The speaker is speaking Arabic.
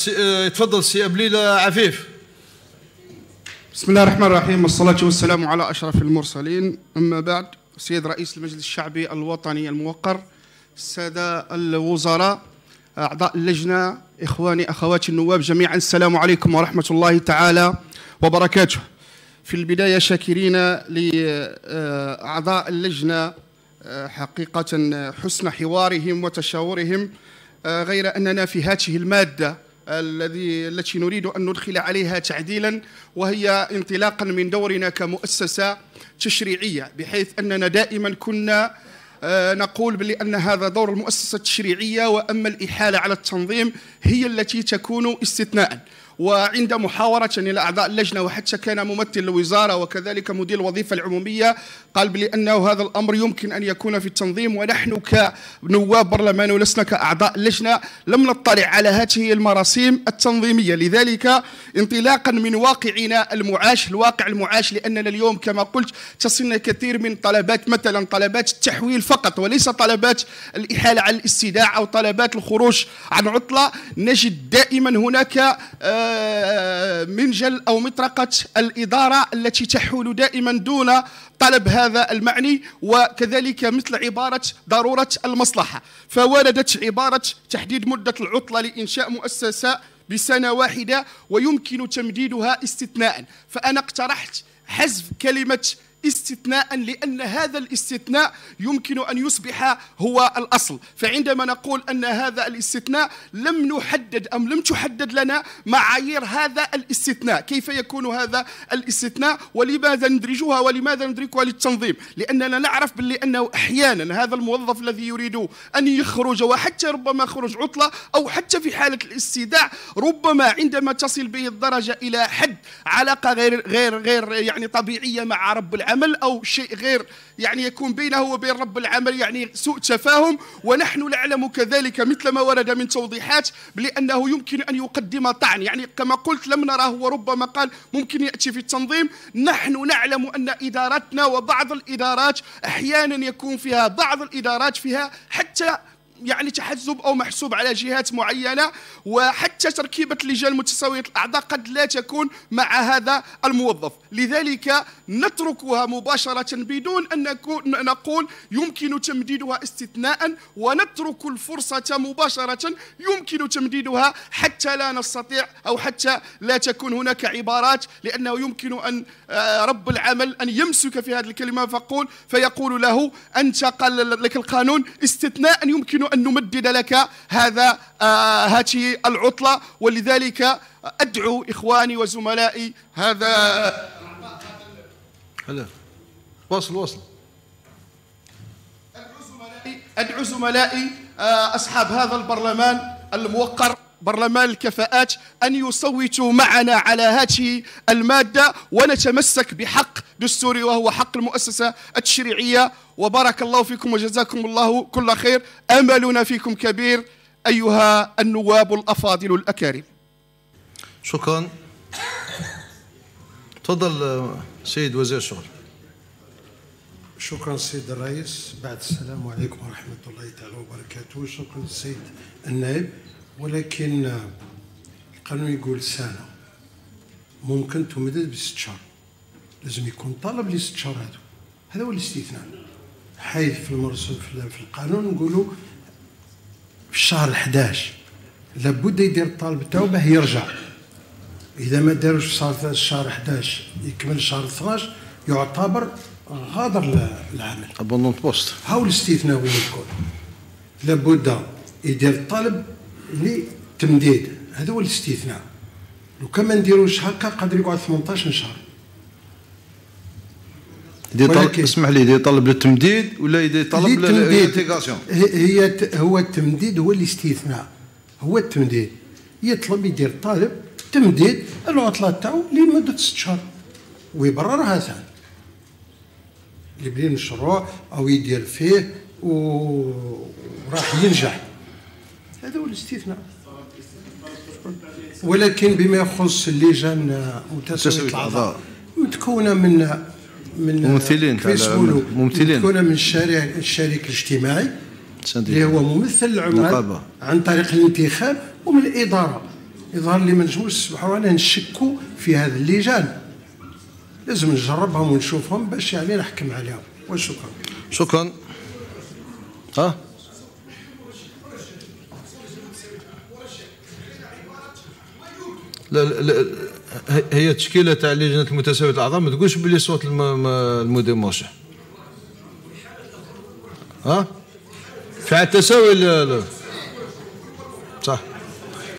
يتفضل السي أبليل عفيف. بسم الله الرحمن الرحيم، والصلاة والسلام على أشرف المرسلين. أما بعد، سيد رئيس المجلس الشعبي الوطني الموقر، السادة الوزراء، أعضاء اللجنة، إخواني أخواتي النواب جميعا، السلام عليكم ورحمة الله تعالى وبركاته. في البداية شاكرين لأعضاء اللجنة حقيقة حسن حوارهم وتشاورهم، غير أننا في هذه المادة التي نريد أن ندخل عليها تعديلا، وهي انطلاقا من دورنا كمؤسسة تشريعية، بحيث أننا دائما كنا نقول بأن هذا دور المؤسسة التشريعية، وأما الإحالة على التنظيم هي التي تكون استثناء. وعند محاورة لأعضاء اللجنة، وحتى كان ممثل الوزارة وكذلك مدير الوظيفة العمومية قال بأنه هذا الأمر يمكن أن يكون في التنظيم، ونحن كنواب برلمان ولسنا كأعضاء اللجنة لم نطلع على هذه المراسيم التنظيمية. لذلك انطلاقا من واقعنا المعاش، الواقع المعاش، لأننا اليوم كما قلت تصلنا كثير من طلبات، مثلا طلبات التحويل فقط وليس طلبات الإحالة على الاستيداع أو طلبات الخروج عن عطلة، نجد دائما هناك منجل أو مطرقة الإدارة التي تحول دائما دون طلب هذا المعني، وكذلك مثل عبارة ضرورة المصلحة. فوردت عبارة تحديد مدة العطلة لإنشاء مؤسسة بسنة واحدة ويمكن تمديدها استثناء، فأنا اقترحت حذف كلمة استثناء، لأن هذا الاستثناء يمكن أن يصبح هو الأصل. فعندما نقول أن هذا الاستثناء لم نحدد أم لم تحدد لنا معايير هذا الاستثناء، كيف يكون هذا الاستثناء ولماذا ندرجها ولماذا ندركها للتنظيم، لأننا نعرف أنه أحيانا هذا الموظف الذي يريد أن يخرج، وحتى ربما خرج عطلة أو حتى في حالة الاستيداع، ربما عندما تصل به الدرجة إلى حد علاقة غير يعني طبيعية مع رب العمل، أو شيء غير يعني يكون بينه وبين رب العمل يعني سوء تفاهم. ونحن نعلم كذلك مثل ما ورد من توضيحات بأنه يمكن أن يقدم طعن، يعني كما قلت لم نراه وربما قال ممكن يأتي في التنظيم. نحن نعلم أن إدارتنا وبعض الإدارات أحيانا يكون فيها بعض الإدارات فيها حتى يعني تحزب أو محسوب على جهات معينة، وحتى تركيبة لجان متساوية الأعضاء قد لا تكون مع هذا الموظف. لذلك نتركها مباشرة بدون أن نقول يمكن تمديدها استثناء، ونترك الفرصة مباشرة يمكن تمديدها حتى لا نستطيع أو حتى لا تكون هناك عبارات، لأنه يمكن أن رب العمل أن يمسك في هذه الكلمة فيقول له أنت قال لك القانون استثناء يمكن أن نمدد لك هذه العطلة. ولذلك أدعو إخواني وزملائي أدعو زملائي أصحاب هذا البرلمان الموقر، برلمان الكفاءات، أن يصوتوا معنا على هذه المادة ونتمسك بحق دستوري وهو حق المؤسسة التشريعية. وبارك الله فيكم وجزاكم الله كل خير. أملنا فيكم كبير أيها النواب الأفاضل الأكارم. شكرا. تفضل سيد وزير الشغل. شكرا سيد الرئيس، بعد السلام عليكم ورحمة الله تعالى وبركاته. شكرا السيد النائب، ولكن القانون يقول سنة ممكن تمدد ب6 شهور، لازم يكون طلب لي 6 شهور. هذا هو الاستثناء، حيث في القانون نقولوا في الشهر 11 لابد يدير الطالب تاعو باه يرجع. إذا ما داروش في الشهر 11 يكمل الشهر 12 يعتبر غادر العمل. ابوندونت بوست. هاو الاستثناء وين يكون لابد يدير الطالب لتمديد، هذا هو الاستثناء. لو كان ما نديروش هكا قادر يقعد 18 شهر. اسمح لي، يدير طلب للتمديد ولا يدير طلب للانتيغاسيون؟ هو التمديد هو الاستثناء، هو التمديد. يطلب يدير طالب تمديد العطلة تاعو لمدة 6 شهور ويبررها ثاني يبني المشروع أو يدير فيه وراح ينجح. هذا هو الاستثناء. ولكن بما يخص اللجان متساوية الأعضاء متكونة من ممثلين متكونة من الشريك الاجتماعي اللي هو ممثل العمال عن طريق الانتخاب، ومن الإدارة يظهر لي ما نجموش نسمحوا لنا نشكوا في هذه اللجان، لازم نجربهم ونشوفهم باش يعني نحكم عليهم. وشكرا. شكرا. ها لا لا، هي التشكيله تاع لجنه المتساويه الاعضاء ما تقولش بلي صوت المدير مرشح. ها فيها التساوي. لا